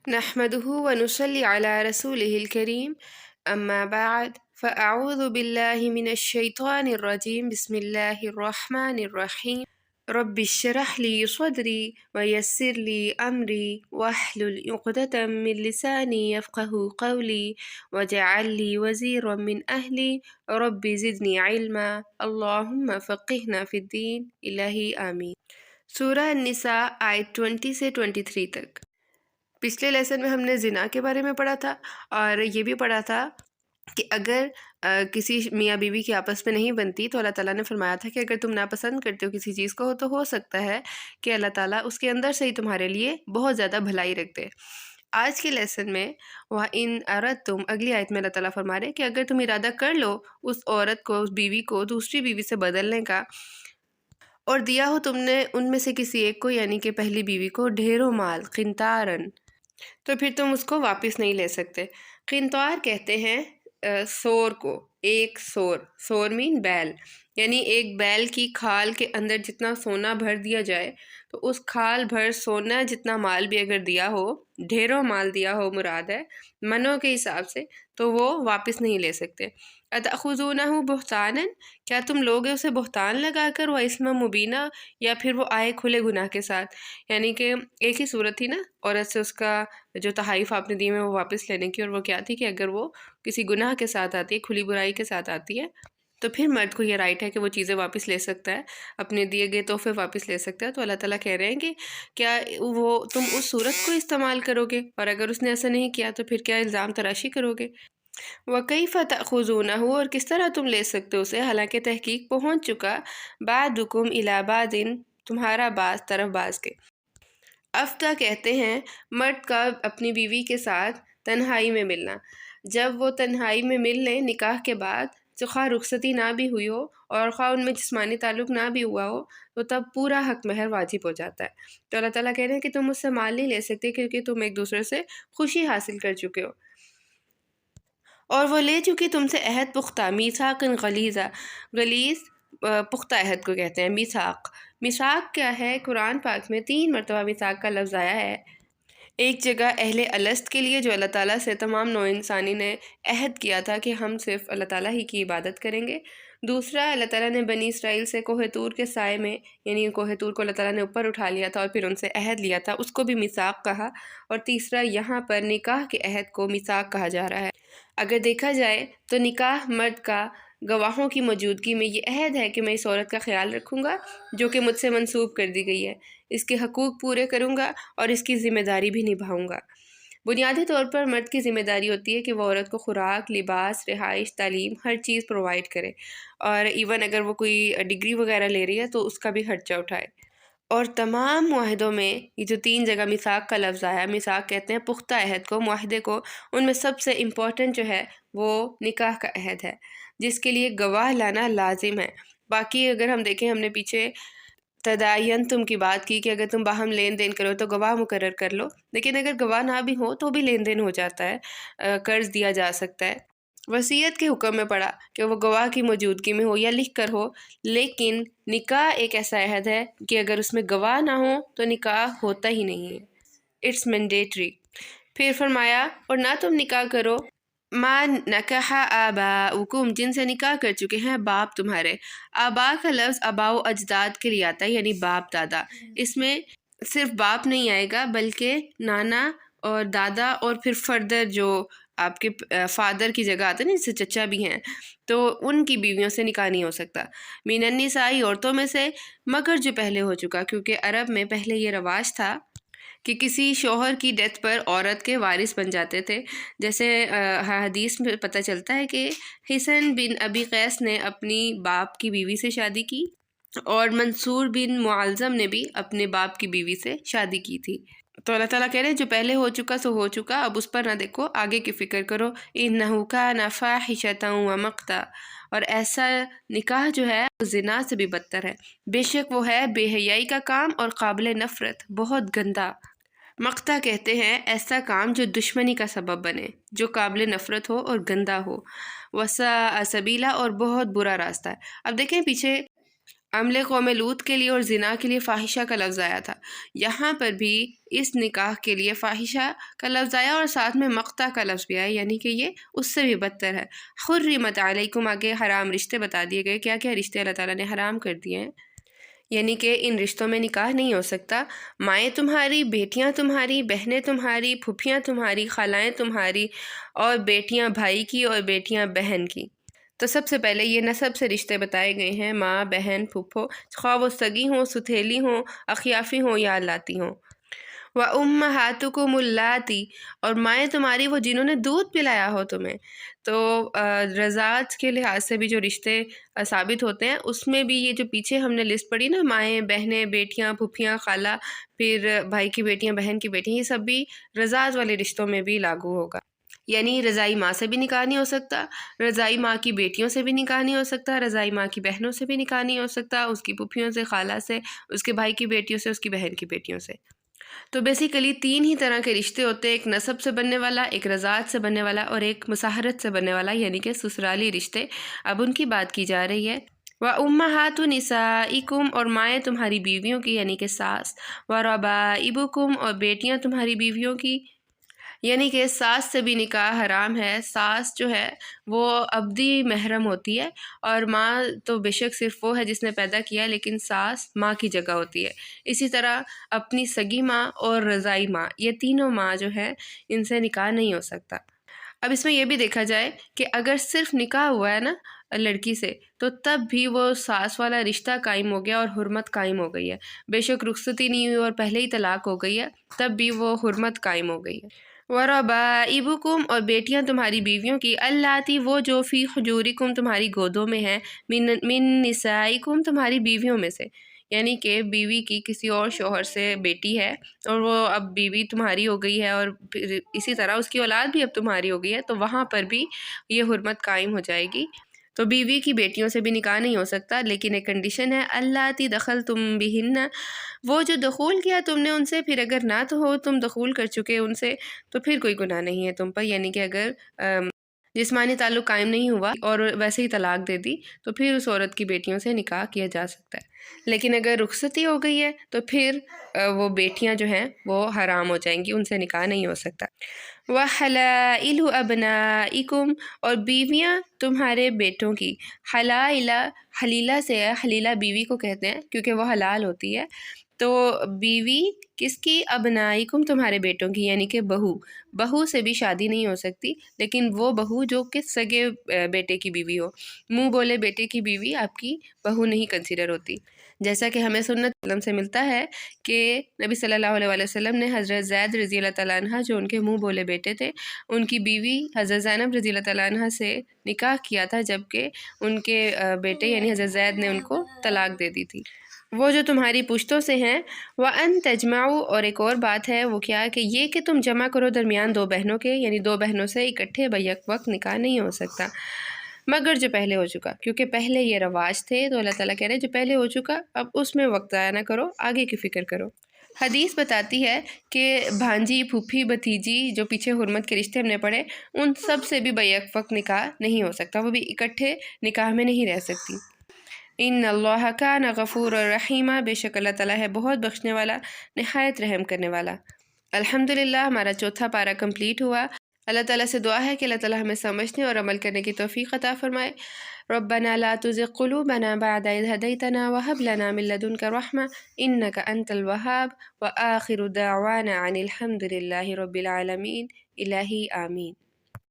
نحمده ونصلي على رسوله الكريم أما بعد فأعوذ بالله من الشيطان الرجيم بسم الله الرحمن الرحيم رب اشرح لي صدري ويسر لي أمري واحلل عقدة من لساني يفقه قولي واجعل لي وزيرا من أهلي رب زدني علما اللهم فقهنا في الدين إلهي آمين۔ سورہ النساء آیت 20 سے 23 تک۔ پچھلے لیسن میں ہم نے زنا کے بارے میں پڑھا تھا اور یہ بھی پڑھا تھا کہ اگر کسی میاں بیوی کی آپس میں نہیں بنتی تو اللہ تعالیٰ نے فرمایا تھا کہ اگر تم ناپسند کرتے ہو کسی چیز کو تو ہو سکتا ہے کہ اللہ تعالیٰ اس کے اندر سے ہی تمہارے لیے بہت زیادہ بھلائی رکھ دے۔ آج کے لیسن میں وَإِنْ أَرَدْتُمْ اگلی آیت میں اللہ تعالیٰ فرما رہے کہ اگر تم ارادہ کر لو اس عورت کو، اس بیوی کو دوسری بیوی سے بدلنے کا، اور دیا ہو تم نے ان میں سے کسی ایک کو یعنی کہ پہلی بیوی کو ڈھیروں مال قنطارن، تو پھر تم اس کو واپس نہیں لے سکتے۔ قنطار کہتے ہیں سور کو، ایک سور، سور مین بیل، یعنی ایک بیل کی کھال کے اندر جتنا سونا بھر دیا جائے تو اس کھال بھر سونا جتنا مال بھی اگر دیا ہو، ڈھیروں مال دیا ہو مراد ہے منوں کے حساب سے، تو وہ واپس نہیں لے سکتے۔ اتأخذونہ بہتانا، کیا تم لوگ اسے بہتان لگا کر، وہ اسم مبینہ، یا پھر وہ آئے کھلے گناہ کے ساتھ، یعنی کہ ایک ہی صورت تھی نا عورت سے اس کا جو تحائف آپ نے دی میں وہ واپس لینے کی، اور وہ کیا تھی کہ اگر وہ کسی گناہ کے ساتھ آتی ہے، کھلی برائی کے ساتھ آتی ہے، تو پھر مرد کو یہ رائٹ ہے کہ وہ چیزیں واپس لے سکتا ہے، اپنے دیے گئے تحفے واپس لے سکتا ہے۔ تو اللہ تعالیٰ کہہ رہے ہیں کہ کیا وہ تم اس صورت کو استعمال کرو گے، اور اگر اس نے ایسا نہیں کیا تو پھر کیا الزام تراشی کرو گے؟ وَكَيْفَ تَأْخُذُونَهُ، اور کس طرح تم لے سکتے ہو اسے، حالانکہ تحقیق پہنچ چکا بَعْضُكُمْ إِلَىٰ بَعْضٍ، تمہارا بعض طرف بعض کے۔ افتا کہتے ہیں مرد کا اپنی بیوی کے ساتھ تنہائی میں ملنا، جب وہ تنہائی میں مل لیں نکاح کے بعد، تو خواہ رخصتی نہ بھی ہوئی ہو اور خواہ ان میں جسمانی تعلق نہ بھی ہوا ہو، تو تب پورا حق مہر واجب ہو جاتا ہے۔ تو اللہ تعالیٰ کہہ رہے ہیں کہ تم اس سے مال نہیں لے سکتے کیونکہ تم ایک دوسرے سے خوشی حاصل کر چکے ہو، اور وہ لے چکی تم سے عہد پختہ، میثاق غلیظہ، غلیظ پختہ عہد کو کہتے ہیں میثاق۔ میثاق کیا ہے؟ قرآن پاک میں 3 مرتبہ میثاق کا لفظ آیا ہے۔ ایک جگہ اہل الست کے لیے جو اللہ تعالیٰ سے تمام نوع انسانی نے عہد کیا تھا کہ ہم صرف اللہ تعالیٰ ہی کی عبادت کریں گے۔ دوسرا، اللہ تعالیٰ نے بنی اسرائیل سے کوہ طور کے سائے میں، یعنی کوہ طور کو اللہ تعالیٰ نے اوپر اٹھا لیا تھا اور پھر ان سے عہد لیا تھا، اس کو بھی میثاق کہا۔ اور تیسرا، یہاں پر نکاح کے عہد کو میثاق کہا جا رہا ہے۔ اگر دیکھا جائے تو نکاح مرد کا گواہوں کی موجودگی میں یہ عہد ہے کہ میں اس عورت کا خیال رکھوں گا جو کہ مجھ سے منسوب کر دی گئی ہے، اس کے حقوق پورے کروں گا اور اس کی ذمہ داری بھی نبھاؤں گا۔ بنیادی طور پر مرد کی ذمہ داری ہوتی ہے کہ وہ عورت کو خوراک، لباس، رہائش، تعلیم، ہر چیز پرووائڈ کرے، اور ایون اگر وہ کوئی ڈگری وغیرہ لے رہی ہے تو اس کا بھی خرچہ اٹھائے۔ اور تمام معاہدوں میں یہ جو 3 جگہ میثاق کا لفظ آیا، میثاق کہتے ہیں پختہ عہد کو، معاہدے کو، ان میں سب سے امپورٹنٹ جو ہے وہ نکاح کا عہد ہے جس کے لیے گواہ لانا لازم ہے۔ باقی اگر ہم دیکھیں، ہم نے پیچھے تداینتم کی بات کی کہ اگر تم باہم لین دین کرو تو گواہ مقرر کر لو، لیکن اگر گواہ نہ بھی ہو تو بھی لین دین ہو جاتا ہے، قرض دیا جا سکتا ہے۔ وصیت کے حکم میں پڑا کہ وہ گواہ کی موجودگی میں ہو یا لکھ کر ہو، لیکن نکاح ایک ایسا عہد ہے کہ اگر اس میں گواہ نہ ہو تو نکاح ہوتا ہی نہیں ہے، اٹس مینڈیٹری۔ پھر فرمایا اور نہ تم نکاح کرو ما نکح آباؤکم، جن سے نکاح کر چکے ہیں باپ تمہارے۔ آبا کا لفظ آباء و اجداد کے لیے آتا ہے، یعنی باپ دادا۔ اس میں صرف باپ نہیں آئے گا بلکہ نانا اور دادا اور پھر فردر جو آپ کے فادر کی جگہ آتے ہیں نا، جس سے چچا بھی ہیں، تو ان کی بیویوں سے نکاح نہیں ہو سکتا۔ من النساء، عورتوں میں سے، مگر جو پہلے ہو چکا، کیونکہ عرب میں پہلے یہ رواج تھا کہ کسی شوہر کی ڈیتھ پر عورت کے وارث بن جاتے تھے، جیسے حدیث میں پتہ چلتا ہے کہ حسن بن ابی قیس نے اپنی باپ کی بیوی سے شادی کی، اور منصور بن معلزم نے بھی اپنے باپ کی بیوی سے شادی کی تھی۔ تو اللہ تعالیٰ کہہ رہے ہیں جو پہلے ہو چکا سو ہو چکا، اب اس پر نہ دیکھو، آگے کی فکر کرو۔ اِنَّهُ كَانَ فَاحِشَةً وَمَقْتًا، اور ایسا نکاح جو ہے وہ زنا سے بھی بدتر ہے، بے شک وہ ہے بے حیائی کا کام اور قابل نفرت، بہت گندا۔ مقتا کہتے ہیں ایسا کام جو دشمنی کا سبب بنے، جو قابل نفرت ہو اور گندا ہو۔ وساء سبیلا، اور بہت برا راستہ ہے۔ اب دیکھیں پیچھے عمل قوم لوط کے لیے اور زنا کے لیے فاحشہ کا لفظ آیا تھا، یہاں پر بھی اس نکاح کے لیے فاحشہ کا لفظ آیا اور ساتھ میں مقطع کا لفظ بھی آیا، یعنی کہ یہ اس سے بھی بدتر ہے۔ حرمت علیکم، آگے حرام رشتے بتا دیے گئے، کیا کیا رشتے اللہ تعالیٰ نے حرام کر دیے ہیں، یعنی کہ ان رشتوں میں نکاح نہیں ہو سکتا۔ مائیں تمہاری، بیٹیاں تمہاری، بہنیں تمہاری، پھوپھیاں تمہاری، خالائیں تمہاری، اور بیٹیاں بھائی کی اور بیٹیاں بہن کی۔ تو سب سے پہلے یہ نسب سے رشتے بتائے گئے ہیں، ماں، بہن، پھپھو، خواہ وہ سگی ہوں، ستھیلی ہوں، اخیافی ہوں یا لاتی ہوں۔ وَأُمَّهَاتُكُمُ اللَّاتِي، اور مائیں تمہاری وہ جنہوں نے دودھ پلایا ہو تمہیں۔ تو رضاعت کے لحاظ سے بھی جو رشتے ثابت ہوتے ہیں، اس میں بھی یہ جو پیچھے ہم نے لسٹ پڑھی نا، مائیں، بہنیں، بیٹیاں، پھوپھیاں، خالہ، پھر بھائی کی بیٹیاں، بہن کی بیٹیاں، یہ سب بھی رضاعت والے رشتوں میں بھی لاگو ہوگا۔ یعنی رضائی ماں سے بھی نکاح نہیں ہو سکتا، رضائی ماں کی بیٹیوں سے بھی نکاح نہیں ہو سکتا، رضائی ماں کی بہنوں سے بھی نکاح نہیں ہو سکتا، اس کی پھوپھیوں سے، خالہ سے، اس کے بھائی کی بیٹیوں سے، اس کی بہن کی بیٹیوں سے۔ تو بیسیکلی تین ہی طرح کے رشتے ہوتے ہیں، ایک نسب سے بننے والا، ایک رضاعت سے بننے والا، اور ایک مساہرت سے بننے والا، یعنی کہ سسرالی رشتے۔ اب ان کی بات کی جا رہی ہے۔ وَأُمَّهَاتُ نِسَائِكُمْ، اور مائیں تمہاری بیویوں کی، یعنی کہ ساس۔ وَرَبَائِبُكُمْ، اور بیٹیاں تمہاری بیویوں کی، یعنی کہ ساس سے بھی نکاح حرام ہے۔ ساس جو ہے وہ ابدی محرم ہوتی ہے، اور ماں تو بے شک صرف وہ ہے جس نے پیدا کیا ہے، لیکن ساس ماں کی جگہ ہوتی ہے۔ اسی طرح اپنی سگی ماں اور رضائی ماں، یہ تینوں ماں جو ہے ان سے نکاح نہیں ہو سکتا۔ اب اس میں یہ بھی دیکھا جائے کہ اگر صرف نکاح ہوا ہے نا لڑکی سے، تو تب بھی وہ ساس والا رشتہ قائم ہو گیا اور حرمت قائم ہو گئی ہے، بے شک رخصتی نہیں ہوئی اور پہلے ہی طلاق ہو گئی ہے، تب بھی وہ حرمت قائم ہو گئی ہے۔ وَرَبَائِبُكُمْ، اور بیٹیاں تمہاری بیویوں کی، اللاتی وہ جو فی حجورکم تمہاری گودوں میں ہیں، من نسائکم تمہاری بیویوں میں سے، یعنی کہ بیوی کی کسی اور شوہر سے بیٹی ہے اور وہ اب بیوی تمہاری ہو گئی ہے، اور پھر اسی طرح اس کی اولاد بھی اب تمہاری ہو گئی ہے، تو وہاں پر بھی یہ حرمت قائم ہو جائے گی۔ تو بیوی کی بیٹیوں سے بھی نکاح نہیں ہو سکتا، لیکن ایک کنڈیشن ہے، اللاتی دخلتم بہن، وہ جو دخول کیا تم نے ان سے، پھر اگر نہ تو ہو تم دخول کر چکے ان سے، تو پھر کوئی گناہ نہیں ہے تم پر، یعنی کہ اگر جسمانی تعلق قائم نہیں ہوا اور ویسے ہی طلاق دے دی، تو پھر اس عورت کی بیٹیوں سے نکاح کیا جا سکتا ہے۔ لیکن اگر رخصتی ہو گئی ہے تو پھر وہ بیٹیاں جو ہیں وہ حرام ہو جائیں گی، ان سے نکاح نہیں ہو سکتا۔ وَحَلَائِلُ أَبْنَائِكُمْ، اور بیویاں تمہارے بیٹوں کی، حلائلہ حلیلہ سے ہے، حلیلہ بیوی کو کہتے ہیں کیونکہ وہ حلال ہوتی ہے۔ تو بیوی کس کی؟ ابنائکم تمہارے بیٹوں کی، یعنی کہ بہو۔ بہو سے بھی شادی نہیں ہو سکتی، لیکن وہ بہو جو کس سگے بیٹے کی بیوی ہو، منہ بولے بیٹے کی بیوی آپ کی بہو نہیں کنسیڈر ہوتی۔ جیسا کہ ہمیں سنت علم سے ملتا ہے کہ نبی صلی اللہ علیہ وسلم نے حضرت زید رضی اللہ تعالیٰ عنہ جو ان کے منہ بولے بیٹے تھے، ان کی بیوی حضرت زینب رضی اللہ تعالیٰ عنہ سے نکاح کیا تھا، جبکہ ان کے بیٹے یعنی حضرت زید نے ان کو طلاق دے دی تھی۔ وہ جو تمہاری پشتوں سے ہیں، وَأَن تَجْمَعُوا، اور ایک اور بات ہے، وہ کیا کہ یہ کہ تم جمع کرو درمیان دو بہنوں کے، یعنی دو بہنوں سے اکٹھے بیک وقت نکاح نہیں ہو سکتا مگر جو پہلے ہو چکا، کیونکہ پہلے یہ رواج تھے، تو اللہ تعالیٰ کہہ رہے جو پہلے ہو چکا اب اس میں وقت ضائع نہ کرو، آگے کی فکر کرو۔ حدیث بتاتی ہے کہ بھانجی، پھوپھی، بھتیجی، جو پیچھے حرمت کے رشتے ہم نے پڑھے، ان سب سے بھی بیک وقت نکاح نہیں ہو سکتا، وہ بھی اکٹھے نکاح میں نہیں رہ سکتی۔ ان اللہ کان غفور الرحیمہ، بے شک اللہ تعالیٰ ہے بہت بخشنے والا، نہایت رحم کرنے والا۔ الحمدللہ ہمارا چوتھا پارہ کمپلیٹ ہوا۔ اللہ تعالیٰ سے دعا ہے کہ اللہ تعالیٰ ہمیں سمجھنے اور عمل کرنے کی توفیق عطا فرمائے۔ ربنا لا تزغ قلوبنا بعد إذ هديتنا وهب لنا من لدنك رحمة إنك أنت الوهاب وآخر دعوانا عن الحمد لله رب العالمين۔ الہی آمین۔